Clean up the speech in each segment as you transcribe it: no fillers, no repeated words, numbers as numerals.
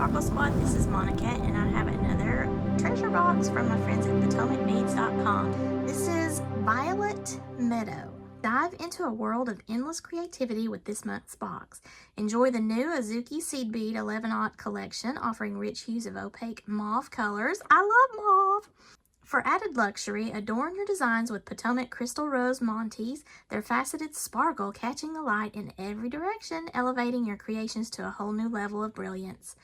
Sparkle Squad, this is Monica, and I have another treasure box from my friends at PotomacBeads.com. This is Violet Meadow. Dive into a world of endless creativity with this month's box. Enjoy the new Azuki Seed Bead 11-aught collection, offering rich hues of opaque mauve colors. I love mauve! For added luxury, adorn your designs with Potomac Crystal Rose Montes, their faceted sparkle catching the light in every direction, elevating your creations to a whole new level of brilliance.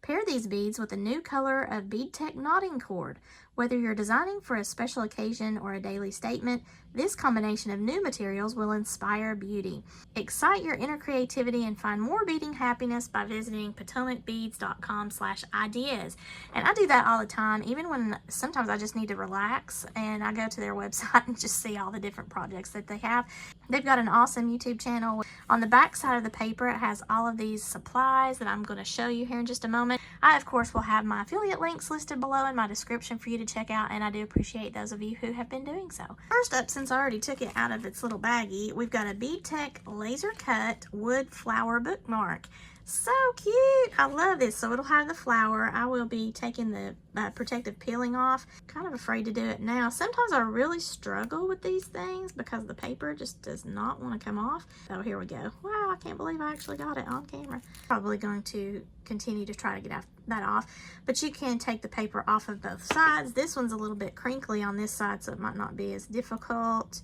Pair these beads with a new color of Bead Tech knotting cord. Whether you're designing for a special occasion or a daily statement, this combination of new materials will inspire beauty. Excite your inner creativity and find more beading happiness by visiting PotomacBeads.com/ideas. And I do that all the time, even when sometimes I just need to relax and I go to their website and just see all the different projects that they have. They've got an awesome YouTube channel. On the back side of the paper, it has all of these supplies that I'm going to show you here in just a moment. I, of course, will have my affiliate links listed below in my description for you to check out, and I do appreciate those of you who have been doing so. First up, since I already took it out of its little baggie, we've got a Bead Tech laser cut wood flower bookmark. So cute! I love this. So it'll have the flower. I will be taking the protective peeling off. Kind of afraid to do it now. Sometimes I really struggle with these things because the paper just does not want to come off. Oh, here we go. Wow, I can't believe I actually got it on camera. Probably going to continue to try to get that off, but you can take the paper off of both sides. This one's a little bit crinkly on this side, so it might not be as difficult.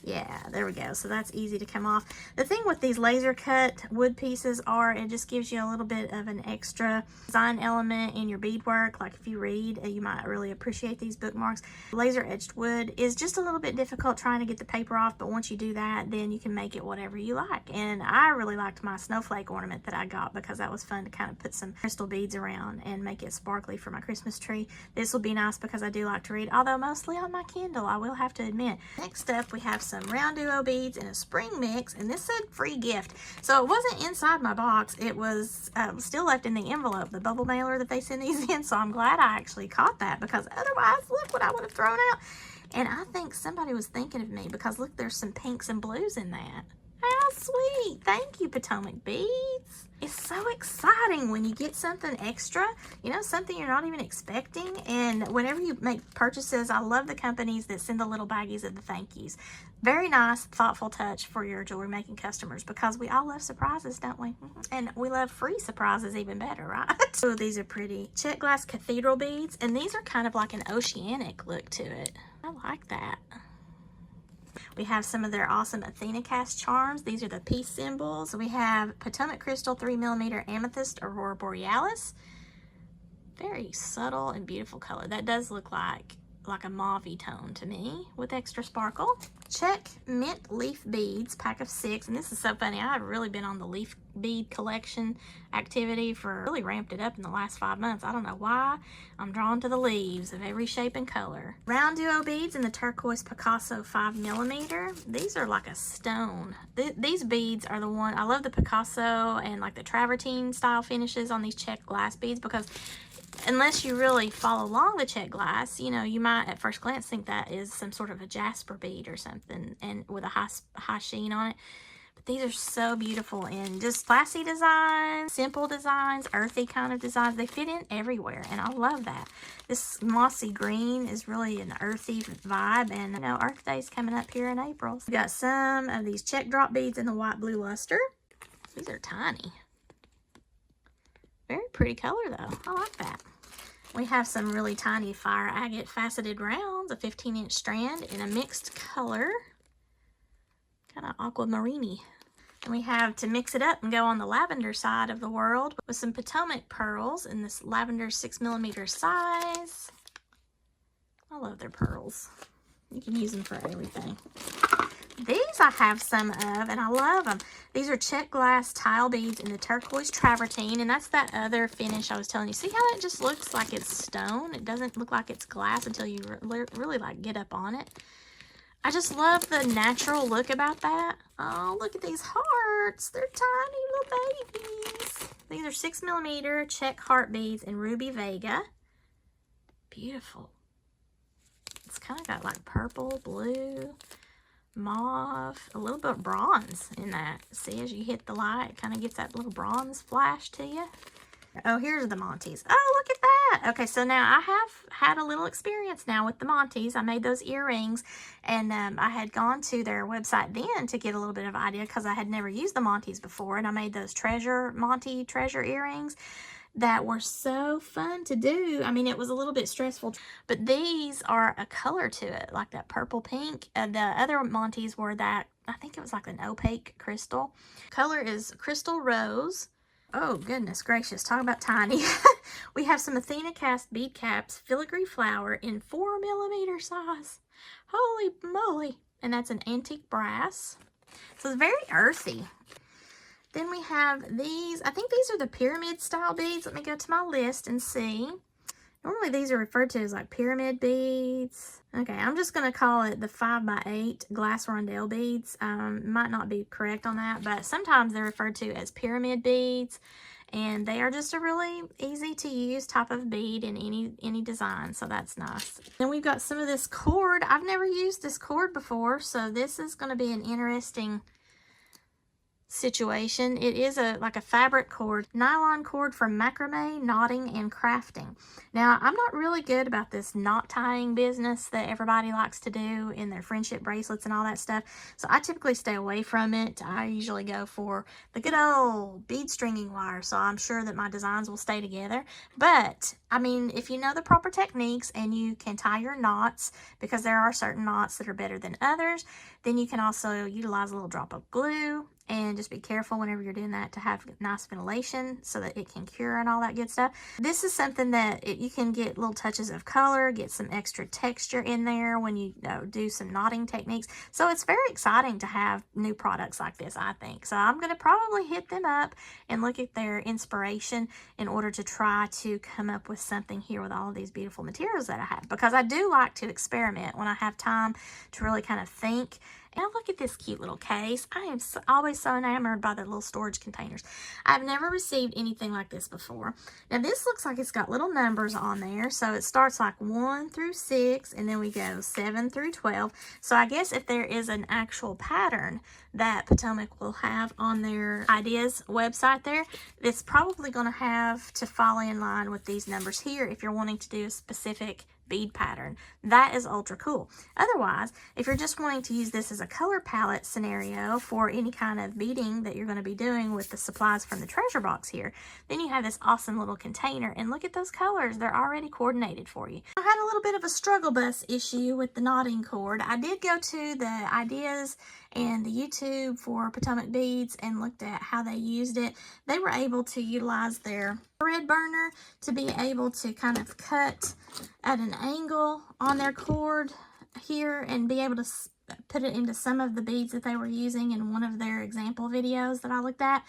Yeah, there we go. So that's easy to come off. The thing with these laser cut wood pieces are it just gives you a little bit of an extra design element in your beadwork. Like if you read, you might really appreciate these bookmarks. Laser etched wood is just a little bit difficult trying to get the paper off, but once you do that, then you can make it whatever you like. And I really liked my snowflake ornament that I got because that was fun to kind of put some crystal beads around and make it sparkly for my Christmas tree. This will be nice because I do like to read, although mostly on my Kindle, I will have to admit. Next up, we have some round duo beads in a spring mix, and this said free gift, so it wasn't inside my box. It was still left in the envelope, the bubble mailer that they send these in, so I'm glad I actually caught that because otherwise look what I would have thrown out. And I think somebody was thinking of me because look, there's some pinks and blues in that. How sweet. Thank you, Potomac Beads. It's so exciting when you get something extra, you know, something you're not even expecting. And whenever you make purchases, I love the companies that send the little baggies of the thank yous. Very nice, thoughtful touch for your jewelry making customers because we all love surprises, don't we? And we love free surprises even better, right? Oh, these are pretty. Check glass cathedral beads, and these are kind of like an oceanic look to it. I like that. We have some of their awesome Athena cast charms. These are the peace symbols. We have Potomac Crystal 3mm Amethyst Aurora Borealis. Very subtle and beautiful color. That does look like a mauve tone to me with extra sparkle. Check mint leaf beads, pack of 6. And this is so funny. I've really been on the leaf bead collection activity for really ramped it up in the last 5 months. I don't know why. I'm drawn to the leaves of every shape and color. Round duo beads in the turquoise Picasso 5mm. These are like a stone. These beads are the one. I love the Picasso and like the travertine style finishes on these checked glass beads because unless you really follow along the checked glass, you know, you might at first glance think that is some sort of a jasper bead or something and with a high sheen on it. But these are so beautiful in just classy designs, simple designs, earthy kind of designs. They fit in everywhere, and I love that. This mossy green is really an earthy vibe, and you know, Earth Day's coming up here in April. So we got some of these check drop beads in the white blue luster. These are tiny. Very pretty color though. I like that. We have some really tiny fire agate faceted rounds, a 15-inch strand in a mixed color, kind of aquamarine. And we have to mix it up and go on the lavender side of the world with some Potomac pearls in this lavender 6mm size. I love their pearls. You can use them for everything. These I have some of, and I love them. These are check glass tile beads in the turquoise travertine, and that's that other finish I was telling you. See how it just looks like it's stone? It doesn't look like it's glass until you really like get up on it. I just love the natural look about that. Oh, look at these hearts. They're tiny little babies. These are 6mm check heart beads in Ruby Vega. Beautiful. It's kind of got like purple, blue, mauve, a little bit of bronze in that. See, as you hit the light, it kind of gets that little bronze flash to you. Oh, here's the Montes. Oh, look at that. Okay, so now I have had a little experience now with the Montes. I made those earrings, and I had gone to their website then to get a little bit of idea because I had never used the Montes before, and I made those Monte treasure earrings that were so fun to do. I mean, it was a little bit stressful, but these are a color to it, like that purple pink. The other Montes were that, I think it was like an opaque crystal. Color is crystal rose. Oh, goodness gracious. Talk about tiny. We have some Athena cast bead caps, filigree flower in 4mm size. Holy moly. And that's an antique brass. So it's very earthy. Then we have these. I think these are the pyramid style beads. Let me go to my list and see. Normally these are referred to as like pyramid beads. Okay, I'm just going to call it the 5x8 glass rondelle beads. Might not be correct on that, but sometimes they're referred to as pyramid beads. And they are just a really easy to use type of bead in any design, so that's nice. Then we've got some of this cord. I've never used this cord before, so this is going to be an interesting situation. It is like a fabric cord, nylon cord for macrame, knotting, and crafting. Now, I'm not really good about this knot tying business that everybody likes to do in their friendship bracelets and all that stuff, so I typically stay away from it. I usually go for the good old bead stringing wire, so I'm sure that my designs will stay together. But I mean, if you know the proper techniques and you can tie your knots, because there are certain knots that are better than others, then you can also utilize a little drop of glue. And just be careful whenever you're doing that to have nice ventilation so that it can cure and all that good stuff. This is something that you can get little touches of color, get some extra texture in there when you do some knotting techniques. So it's very exciting to have new products like this, I think. So I'm going to probably hit them up and look at their inspiration in order to try to come up with something here with all of these beautiful materials that I have. Because I do like to experiment when I have time to really kind of think. And look at this cute little case. I am always so enamored by the little storage containers. I've never received anything like this before. Now this looks like it's got little numbers on there. So it starts like 1 through 6 and then we go 7 through 12. So I guess if there is an actual pattern that Potomac will have on their ideas website there, it's probably going to have to fall in line with these numbers here if you're wanting to do a specific bead pattern. That is ultra cool. Otherwise, if you're just wanting to use this as a color palette scenario for any kind of beading that you're going to be doing with the supplies from the treasure box here, then you have this awesome little container, and look at those colors. They're already coordinated for you. I had a little bit of a struggle bus issue with the knotting cord. I did go to the ideas and the YouTube for Potomac beads and looked at how they used it. They were able to utilize their thread burner to be able to kind of cut at an angle on their cord here and be able to put it into some of the beads that they were using in one of their example videos that I looked at.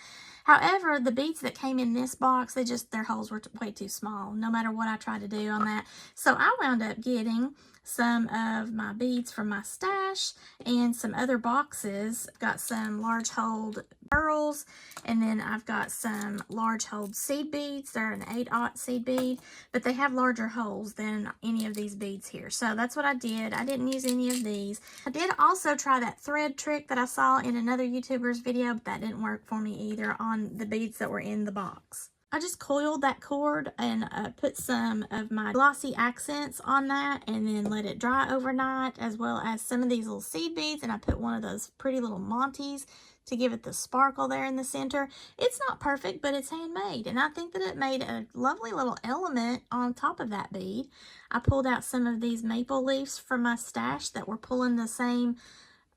However, the beads that came in this box, their holes were way too small, no matter what I tried to do on that. So I wound up getting some of my beads from my stash and some other boxes. I've got some large holed pearls, and then I've got some large holed seed beads. They're an 8/0 seed bead, but they have larger holes than any of these beads here. So that's what I did. I didn't use any of these. I did also try that thread trick that I saw in another YouTuber's video, but that didn't work for me either on the beads that were in the box. I just coiled that cord and put some of my glossy accents on that and then let it dry overnight, as well as some of these little seed beads, and I put one of those pretty little Montes to give it the sparkle there in the center. It's not perfect, but it's handmade, and I think that it made a lovely little element on top of that bead. I pulled out some of these maple leaves from my stash that were pulling the same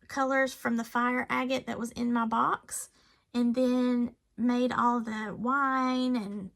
colors from the fire agate that was in my box, and then made all the wine and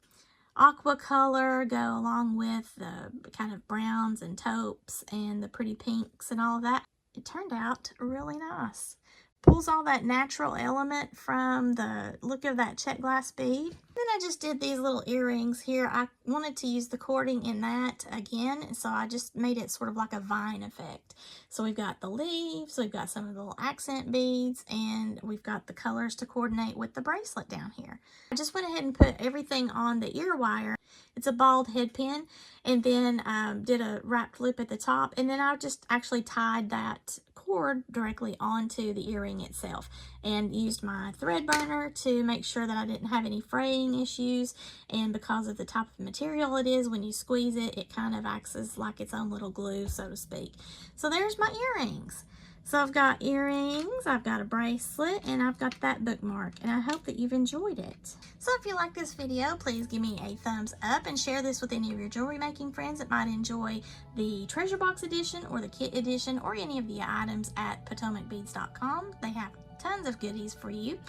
aqua color go along with the kind of browns and taupes and the pretty pinks and all of that. It turned out really nice. Pulls all that natural element from the look of that check glass bead. Then I just did these little earrings here. I wanted to use the cording in that again, so I just made it sort of like a vine effect. So we've got the leaves, we've got some of the little accent beads, and we've got the colors to coordinate with the bracelet down here. I just went ahead and put everything on the ear wire. It's a balled head pin, and then did a wrapped loop at the top, and then I just actually tied that cord directly onto the earring itself, and used my thread burner to make sure that I didn't have any fraying issues. And because of the type of material it is, when you squeeze it, it kind of acts as like its own little glue, so to speak. So there's my earrings. So I've got earrings, I've got a bracelet, and I've got that bookmark, and I hope that you've enjoyed it. So if you like this video, please give me a thumbs up and share this with any of your jewelry making friends that might enjoy the treasure box edition or the kit edition or any of the items at potomacbeads.com. They have tons of goodies for you.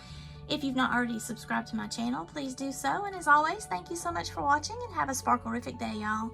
If you've not already subscribed to my channel, please do so. And as always, thank you so much for watching, and have a sparkle-rific day, y'all.